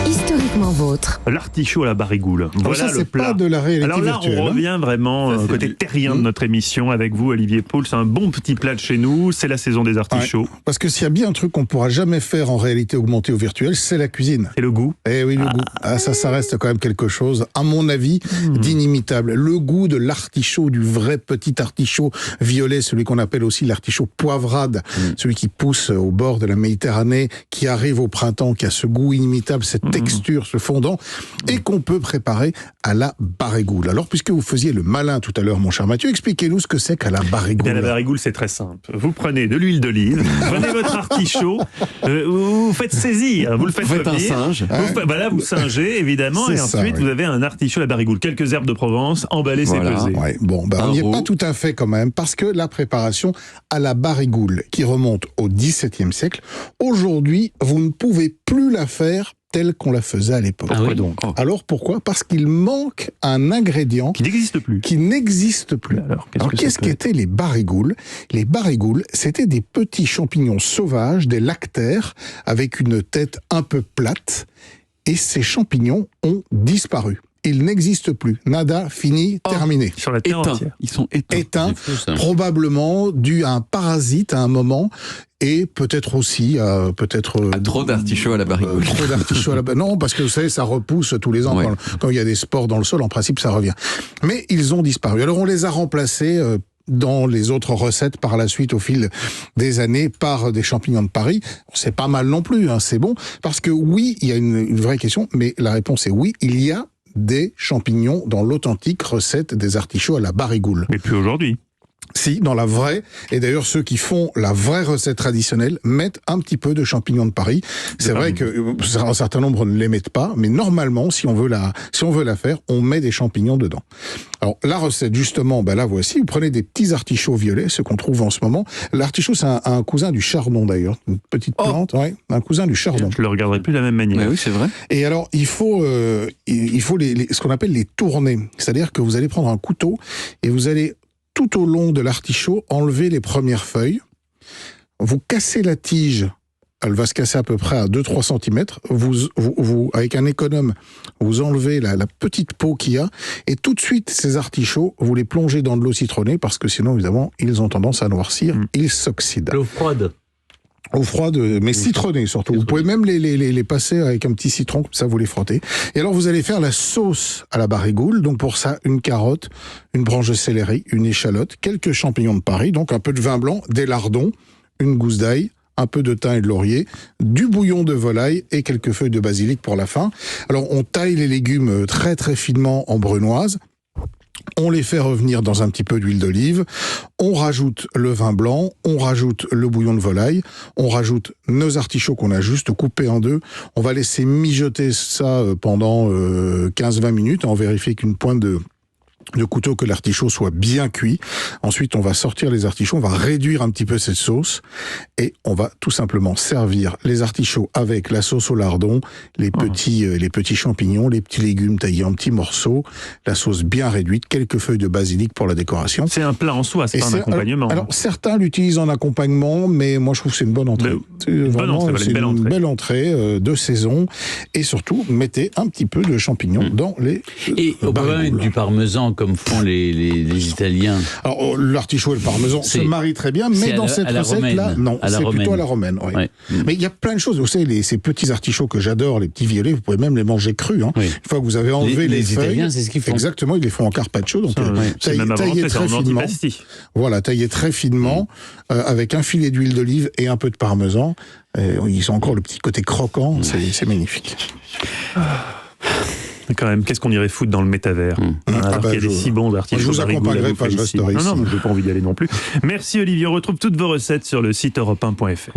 Historiquement vôtre. L'artichaut à la barigoule. Voilà, ça, c'est pas de la réalité Alors là, virtuelle. on revient vraiment côté terrien de notre émission avec vous, Olivier Paul. C'est un bon petit plat de chez nous. C'est la saison des artichauts. Ouais, parce que s'il y a bien un truc qu'on pourra jamais faire en réalité augmentée ou virtuelle, c'est la cuisine. Et le goût. Eh oui, le goût. Ah, ça reste quand même quelque chose, à mon avis, d'inimitable. Le goût de l'artichaut, du vrai petit artichaut violet, celui qu'on appelle aussi l'artichaut poivrade, celui qui pousse au bord de la Méditerranée, qui arrive au printemps, qui a ce goût inimitable, cette texture, ce fondant, et qu'on peut préparer à la barigoule. Alors, puisque vous faisiez le malin tout à l'heure, mon cher Mathieu, expliquez-nous ce que c'est qu'à la barigoule. Bien, la barigoule, c'est très simple. Vous prenez de l'huile d'olive, prenez votre artichaut, vous faites saisir, vous le faites revenir. Un singe. Vous singez, évidemment, et ensuite, vous avez un artichaut à la barigoule. Quelques herbes de Provence, emballées, c'est pesé. Ouais, bon, on n'y est pas tout à fait quand même, parce que la préparation à la barigoule, qui remonte au XVIIe siècle, aujourd'hui, vous ne pouvez plus la faire telle qu'on la faisait à l'époque. Ah oui, donc. Alors pourquoi ? Parce qu'il manque un ingrédient Qui n'existe plus. Alors, qu'est-ce qu'étaient les barigoules ? Les barigoules, c'était des petits champignons sauvages, des lactaires, avec une tête un peu plate, et ces champignons ont disparu. Ils n'existent plus. Nada, fini, terminé. Sur la terre entière. Ils sont éteints, probablement dû à un parasite à un moment, et peut-être aussi trop d'artichauts à la barigoule. Trop d'artichauts à la non, parce que vous savez, ça repousse tous les ans. Ouais. Quand il y a des spores dans le sol, en principe, ça revient. Mais ils ont disparu. Alors on les a remplacés dans les autres recettes par la suite au fil des années par des champignons de Paris. C'est pas mal non plus, hein, c'est bon. Parce que oui, il y a une vraie question, mais la réponse est oui, il y a des champignons dans l'authentique recette des artichauts à la barigoule. Mais plus aujourd'hui. Si, dans la vraie, et d'ailleurs ceux qui font la vraie recette traditionnelle mettent un petit peu de champignons de Paris. C'est vrai que un certain nombre ne les mettent pas, mais normalement, si on veut la faire, on met des champignons dedans. Alors la recette, justement, la voici. Vous prenez des petits artichauts violets, ceux qu'on trouve en ce moment. L'artichaut, c'est un cousin du chardon d'ailleurs, une petite plante, un cousin du chardon. Je le regarderai plus de la même manière. Mais oui, c'est vrai. Et alors, il faut ce qu'on appelle les tourner. C'est-à-dire que vous allez prendre un couteau et vous allez tout au long de l'artichaut, enlevez les premières feuilles, vous cassez la tige, elle va se casser à peu près à 2-3 cm, vous, avec un économe, vous enlevez la petite peau qu'il y a, et tout de suite, ces artichauts, vous les plongez dans de l'eau citronnée, parce que sinon, évidemment, ils ont tendance à noircir, ils s'oxydent. L'eau froide. Eau froide, mais citronnée surtout. Vous pouvez même les passer avec un petit citron, comme ça vous les frottez. Et alors vous allez faire la sauce à la barigoule. Donc pour ça, une carotte, une branche de céleri, une échalote, quelques champignons de Paris, donc un peu de vin blanc, des lardons, une gousse d'ail, un peu de thym et de laurier, du bouillon de volaille et quelques feuilles de basilic pour la fin. Alors on taille les légumes très très finement en brunoise. On les fait revenir dans un petit peu d'huile d'olive, on rajoute le vin blanc, on rajoute le bouillon de volaille, on rajoute nos artichauts qu'on a juste coupés en deux, on va laisser mijoter ça pendant 15-20 minutes, on vérifie qu'une pointe de couteau que l'artichaut soit bien cuit. Ensuite, on va sortir les artichauts, on va réduire un petit peu cette sauce et on va tout simplement servir les artichauts avec la sauce au lardon, les petits champignons, les petits légumes taillés en petits morceaux, la sauce bien réduite, quelques feuilles de basilic pour la décoration. C'est un plat en soi, c'est pas un accompagnement. Alors certains l'utilisent en accompagnement, mais moi je trouve que c'est une bonne entrée. C'est une belle entrée de saison et surtout, mettez un petit peu de champignons dans les Et on peut mettre du parmesan comme font les Italiens. Alors, l'artichaut et le parmesan se marient très bien, mais dans cette recette-là, non, c'est plutôt à la romaine. Oui. Ouais. Mais il y a plein de choses. Vous savez, ces petits artichauts que j'adore, les petits violets, vous pouvez même les manger crus. Hein. Oui. Une fois que vous avez enlevé les feuilles, Italiens, c'est ce qu'ils font. Exactement, ils les font en carpaccio. Donc, taillés très finement. Voilà, taillés très finement, avec un filet d'huile d'olive et un peu de parmesan. Ils ont encore le petit côté croquant. C'est magnifique. Quand même, qu'est-ce qu'on irait foutre dans le métavers alors qu'il y a des si bons articles. Je vous accompagnerai pas, je resterai ici. Non, je n'ai pas envie d'y aller non plus. Merci Olivier, on retrouve toutes vos recettes sur le site europe1.fr.